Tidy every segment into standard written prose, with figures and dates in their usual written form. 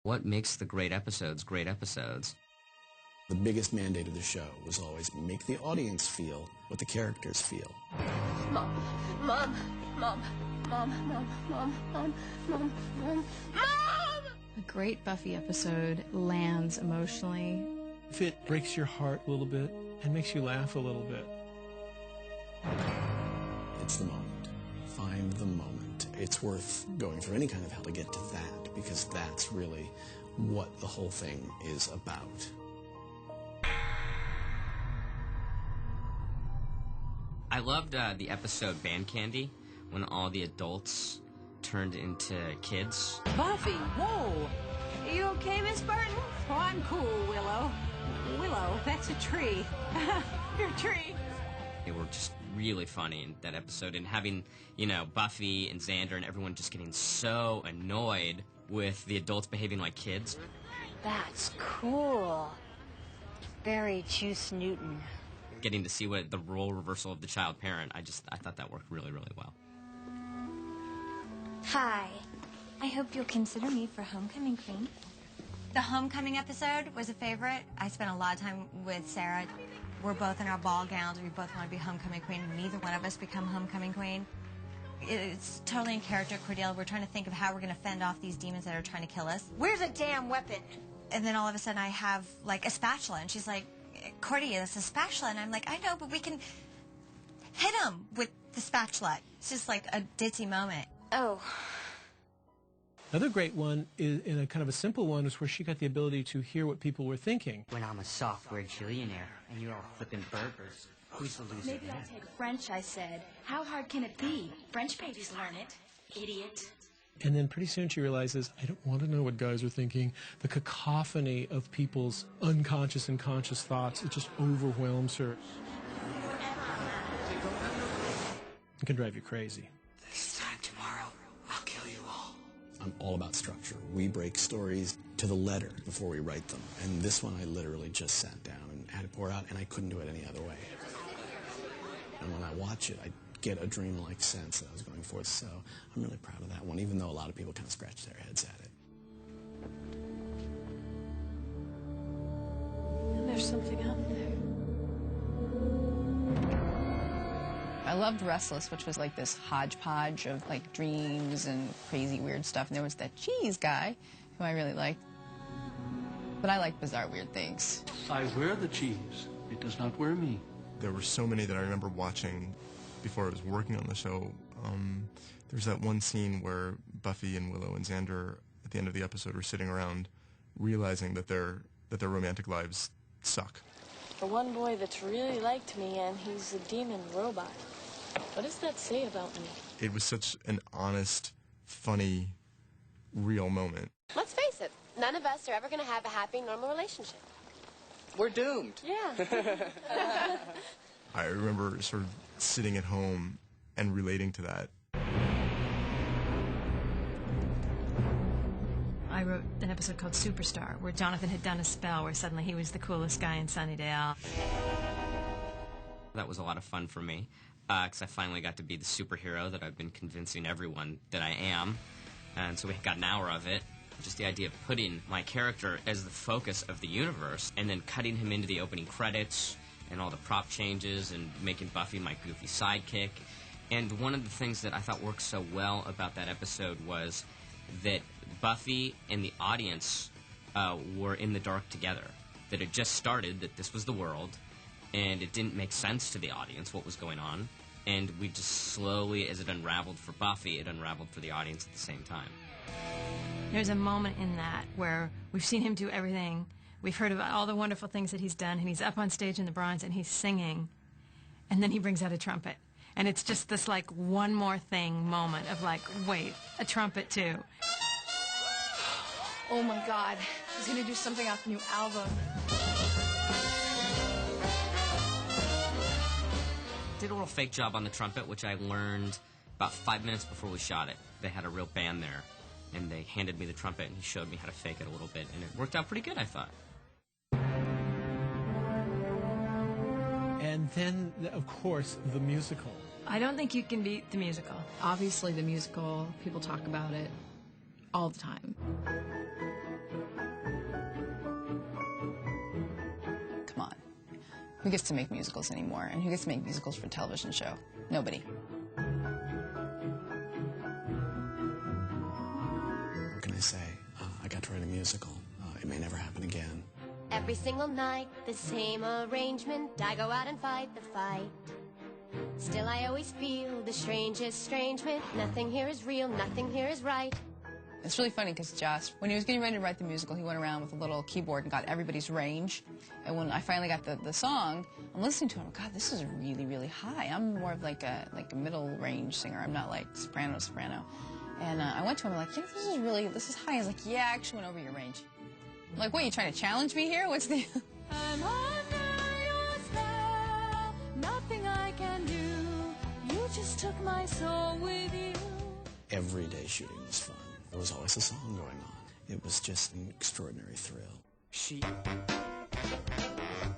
What makes the great episodes great episodes? The biggest mandate of the show was always make the audience feel what the characters feel. Mom, Mom, Mom, Mom, Mom, Mom, Mom, Mom, Mom, Mom! A great Buffy episode lands emotionally. If it breaks your heart a little bit and makes you laugh a little bit. It's the moment. Find the moment. It's worth going through any kind of hell to get to that, because that's really what the whole thing is about. I loved the episode Band Candy, when all the adults turned into kids. Buffy, whoa! Are you okay, Miss Burton? Oh, I'm cool, Willow. Willow, that's a tree. You're a tree. They were just really funny in that episode, and having, Buffy and Xander and everyone just getting so annoyed with the adults behaving like kids. That's cool. Very Juice Newton. Getting to see what the role reversal of the child parent, I thought that worked really, really well. Hi. I hope you'll consider me for Homecoming Queen. The homecoming episode was a favorite. I spent a lot of time with Sarah. We're both in our ball gowns. We both want to be homecoming queen. Neither one of us become homecoming queen. It's totally in character, Cordelia. We're trying to think of how we're going to fend off these demons that are trying to kill us. Where's a damn weapon? And then all of a sudden I have, a spatula. And she's like, Cordelia, that's a spatula. And I'm like, I know, but we can hit him with the spatula. It's just like a ditzy moment. Oh. Another great one is, in a kind of a simple one, is where she got the ability to hear what people were thinking. When I'm a software billionaire and you're all flipping burgers, who's the loser? Maybe I'll take French, I said. How hard can it be? French babies learn it. Idiot. And then pretty soon she realizes, I don't want to know what guys are thinking. The cacophony of people's unconscious and conscious thoughts, it just overwhelms her. It can drive you crazy. This time tomorrow, I'll kill you all. I'm all about structure. We break stories to the letter before we write them. And this one I literally just sat down and had it pour out, and I couldn't do it any other way. And when I watch it, I get a dreamlike sense that I was going for. So I'm really proud of that one, even though a lot of people kind of scratch their heads at it. And there's something out there. I loved Restless, which was like this hodgepodge of dreams and crazy weird stuff. And there was that cheese guy who I really liked. But I like bizarre weird things. I wear the cheese. It does not wear me. There were so many that I remember watching before I was working on the show. There's that one scene where Buffy and Willow and Xander at the end of the episode are sitting around realizing that their romantic lives suck. The one boy that's really liked me, and he's a demon robot. What does that say about me? It was such an honest, funny, real moment. Let's face it, none of us are ever going to have a happy, normal relationship. We're doomed. Yeah. I remember sort of sitting at home and relating to that. I wrote an episode called Superstar, where Jonathan had done a spell where suddenly he was the coolest guy in Sunnydale. That was a lot of fun for me, because I finally got to be the superhero that I've been convincing everyone that I am. And so we got an hour of it. Just the idea of putting my character as the focus of the universe and then cutting him into the opening credits and all the prop changes and making Buffy my goofy sidekick. And one of the things that I thought worked so well about that episode was that Buffy and the audience were in the dark together. That it just started, that this was the world, and it didn't make sense to the audience what was going on. And we just slowly, as it unraveled for Buffy, it unraveled for the audience at the same time. There's a moment in that where we've seen him do everything. We've heard about all the wonderful things that he's done, and he's up on stage in the Bronze, and he's singing, and then he brings out a trumpet. And it's just this, one more thing moment of, wait, a trumpet, too. Oh, my God. He's going to do something off the new album. Did a little fake job on the trumpet, which I learned about 5 minutes before we shot it. They had a real band there, and they handed me the trumpet, and he showed me how to fake it a little bit, and it worked out pretty good, I thought. And then, of course, the musical. I don't think you can beat the musical. Obviously, the musical, people talk about it all the time. Who gets to make musicals anymore? And who gets to make musicals for a television show? Nobody. What can I say? I got to write a musical. It may never happen again. Every single night, the same arrangement. I go out and fight the fight. Still, I always feel the strangest estrangement. Nothing here is real, nothing here is right. It's really funny because Josh, when he was getting ready to write the musical, he went around with a little keyboard and got everybody's range. And when I finally got the song, I'm listening to him. God, this is really, really high. I'm more of like a middle range singer. I'm not like soprano. And I went to him like, yeah, this is high. He's like, yeah, I actually went over your range. I'm like, what, you trying to challenge me here? What's the... I'm under your spell, nothing I can do. You just took my soul with you. Every day shooting was fun. There was always a song going on. It was just an extraordinary thrill.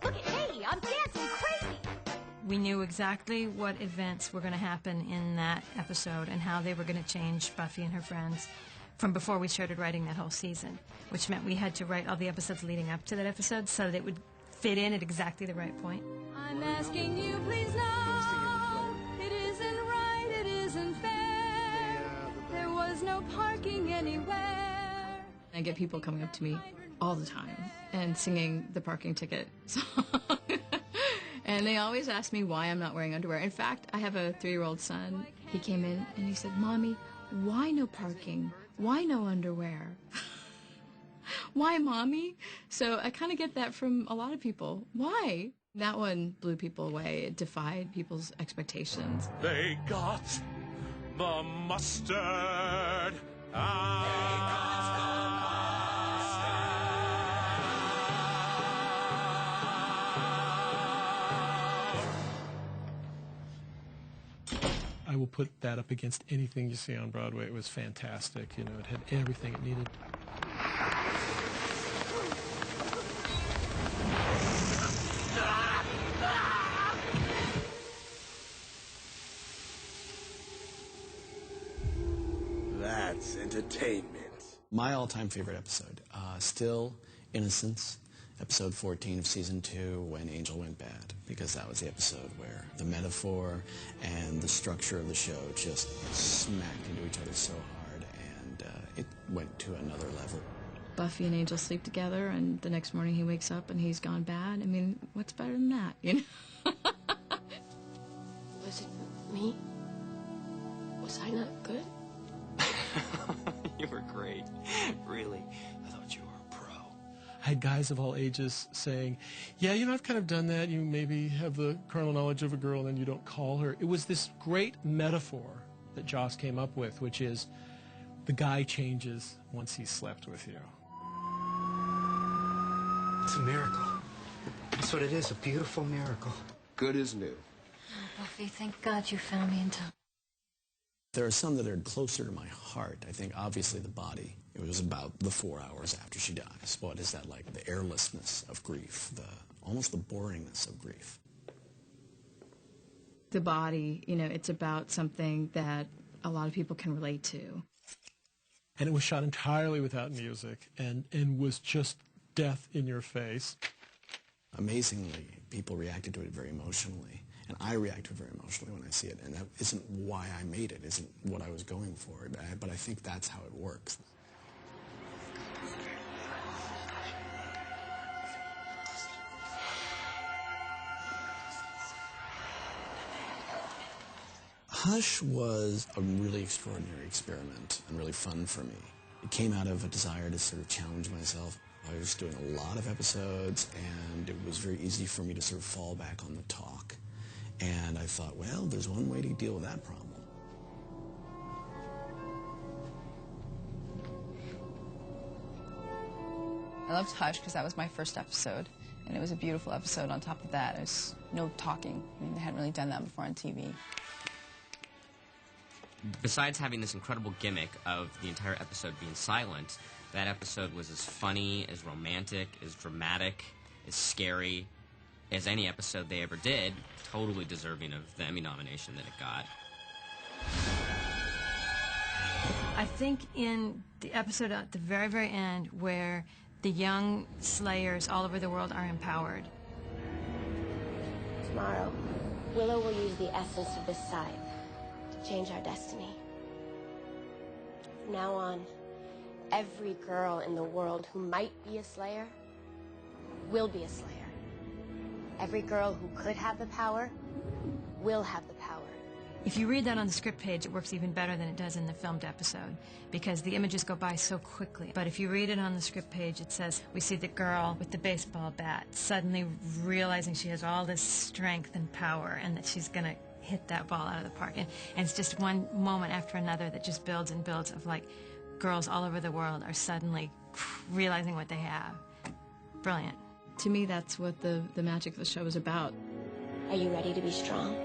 Look at me, I'm dancing crazy. We knew exactly what events were going to happen in that episode and how they were going to change Buffy and her friends from before we started writing that whole season, which meant we had to write all the episodes leading up to that episode so that it would fit in at exactly the right point. I'm asking you, please no. It isn't right, it isn't fair. There was no parking anywhere. I get people coming up to me all the time and singing the parking ticket song. And they always ask me why I'm not wearing underwear. In fact, I have a 3-year-old son. He came in and he said, Mommy, why no parking? Why no underwear? Why, Mommy? So I kind of get that from a lot of people. Why? That one blew people away. It defied people's expectations. They got the mustard. I will put that up against anything you see on Broadway. It was fantastic. You know, it had everything it needed. That's entertainment. My all-time favorite episode, still Innocence, episode 14 of season 2, When Angel Went Bad, because that was the episode where the metaphor and the structure of the show just smacked into each other so hard, and it went to another level. Buffy and Angel sleep together, and the next morning he wakes up and he's gone bad. I mean, what's better than that, you know? Was it me? Was I not good? You were great. Really. I thought you were a pro. I had guys of all ages saying, yeah, you know, I've kind of done that. You maybe have the carnal knowledge of a girl and then you don't call her. It was this great metaphor that Joss came up with, which is the guy changes once he's slept with you. It's a miracle. That's what it is, a beautiful miracle. Good as new. Oh, Buffy, thank God you found me in time. There are some that are closer to my heart. I think, obviously, The Body. It was about the 4 hours after she dies. What is that like? The airlessness of grief, almost the boringness of grief. The Body, you know, it's about something that a lot of people can relate to. And it was shot entirely without music and was just death in your face. Amazingly, people reacted to it very emotionally. And I react to it very emotionally when I see it. And that isn't why I made it, isn't what I was going for. But I think that's how it works. Hush was a really extraordinary experiment and really fun for me. It came out of a desire to sort of challenge myself. I was doing a lot of episodes, and it was very easy for me to sort of fall back on the talk. And I thought, well, there's one way to deal with that problem. I loved Hush because that was my first episode, and it was a beautiful episode. On top of that, there was no talking. I mean, they hadn't really done that before on TV. Besides having this incredible gimmick of the entire episode being silent, that episode was as funny, as romantic, as dramatic, as scary as any episode they ever did, totally deserving of the Emmy nomination that it got. I think in the episode at the very, very end where the young slayers all over the world are empowered, tomorrow, Willow will use the essence of this scythe to change our destiny. From now on, every girl in the world who might be a Slayer will be a Slayer. Every girl who could have the power will have the power. If you read that on the script page, it works even better than it does in the filmed episode because the images go by so quickly. But if you read it on the script page, it says, we see the girl with the baseball bat suddenly realizing she has all this strength and power and that she's going to hit that ball out of the park. And it's just one moment after another that just builds and builds of like girls all over the world are suddenly realizing what they have. Brilliant. To me, that's what the magic of the show is about. Are you ready to be strong?